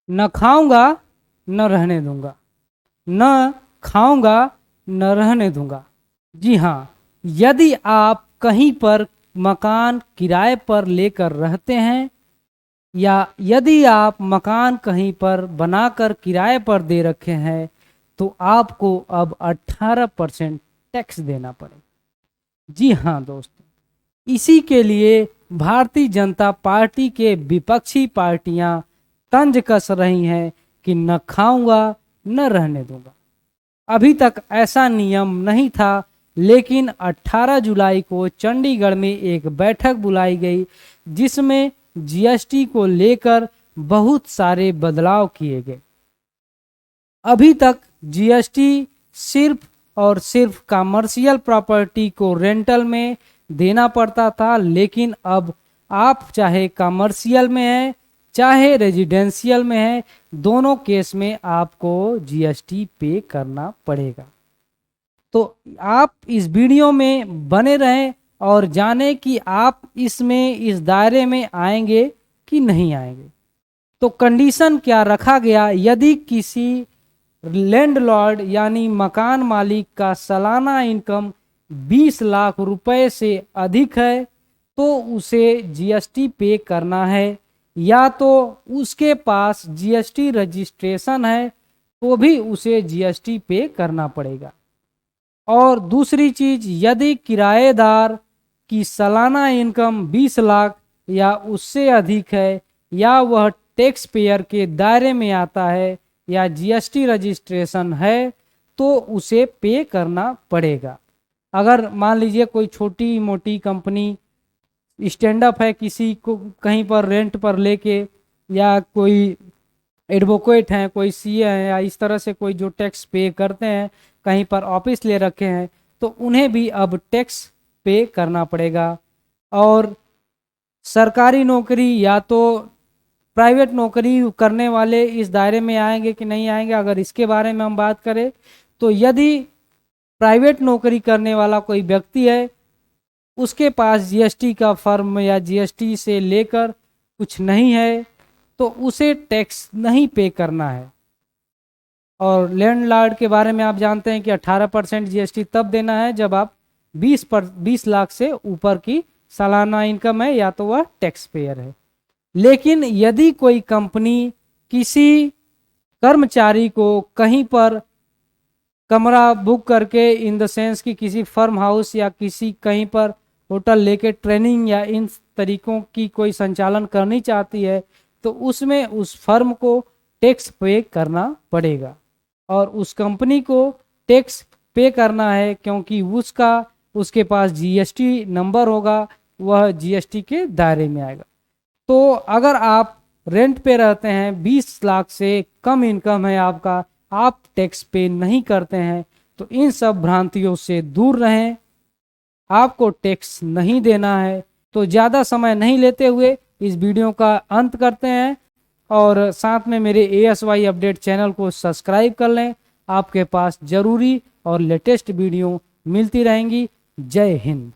न खाऊंगा न रहने दूंगा, न खाऊंगा न रहने दूंगा। जी हाँ, यदि आप कहीं पर मकान किराए पर लेकर रहते हैं या यदि आप मकान कहीं पर बनाकर किराए पर दे रखे हैं तो आपको अब 18% टैक्स देना पड़ेगा। जी हाँ दोस्तों, इसी के लिए भारतीय जनता पार्टी के विपक्षी पार्टियां तंज कस रही हैं कि न खाऊंगा न रहने दूंगा। अभी तक ऐसा नियम नहीं था, लेकिन 18 जुलाई को चंडीगढ़ में एक बैठक बुलाई गई जिसमें जीएसटी को लेकर बहुत सारे बदलाव किए गए। अभी तक जीएसटी सिर्फ और सिर्फ कमर्शियल प्रॉपर्टी को रेंटल में देना पड़ता था, लेकिन अब आप चाहे कमर्शियल में है चाहे रेजिडेंशियल में है, दोनों केस में आपको जीएसटी पे करना पड़ेगा। तो आप इस वीडियो में बने रहें और जानें कि आप इसमें इस दायरे में आएंगे कि नहीं आएंगे। तो कंडीशन क्या रखा गया, यदि किसी लैंडलॉर्ड यानी मकान मालिक का सालाना इनकम 20 लाख रुपए से अधिक है तो उसे जीएसटी पे करना है, या तो उसके पास जीएसटी रजिस्ट्रेशन है तो भी उसे जीएसटी पे करना पड़ेगा। और दूसरी चीज, यदि किराएदार की सालाना इनकम 20 लाख या उससे अधिक है या वह टैक्स पेयर के दायरे में आता है या जीएसटी रजिस्ट्रेशन है तो उसे पे करना पड़ेगा। अगर मान लीजिए कोई छोटी मोटी कंपनी स्टैंड अप है, किसी को कहीं पर रेंट पर लेके, या कोई एडवोकेट हैं, कोई सीए हैं, या इस तरह से कोई जो टैक्स पे करते हैं, कहीं पर ऑफिस ले रखे हैं, तो उन्हें भी अब टैक्स पे करना पड़ेगा। और सरकारी नौकरी या तो प्राइवेट नौकरी करने वाले इस दायरे में आएंगे कि नहीं आएंगे, अगर इसके बारे में हम बात करें तो यदि प्राइवेट नौकरी करने वाला कोई व्यक्ति है, उसके पास जीएसटी का फर्म या जीएसटी से लेकर कुछ नहीं है तो उसे टैक्स नहीं पे करना है। और लैंडलॉर्ड के बारे में आप जानते हैं कि 18% जीएसटी तब देना है जब आप 20 लाख से ऊपर की सालाना इनकम है या तो वह टैक्स पेयर है। लेकिन यदि कोई कंपनी किसी कर्मचारी को कहीं पर कमरा बुक करके, इन द सेंस कि किसी फार्म हाउस या किसी कहीं पर होटल लेके ट्रेनिंग या इन तरीकों की कोई संचालन करनी चाहती है तो उसमें उस फर्म को टैक्स पे करना पड़ेगा और उस कंपनी को टैक्स पे करना है क्योंकि उसके पास जीएसटी नंबर होगा, वह जीएसटी के दायरे में आएगा। तो अगर आप रेंट पे रहते हैं, 20 लाख से कम इनकम है आपका, आप टैक्स पे नहीं करते हैं, तो इन सब भ्रांतियों से दूर रहें। आपको टैक्स नहीं देना है। तो ज़्यादा समय नहीं लेते हुए इस वीडियो का अंत करते हैं और साथ में मेरे ASY अपडेट चैनल को सब्सक्राइब कर लें। आपके पास ज़रूरी और लेटेस्ट वीडियो मिलती रहेंगी। जय हिंद।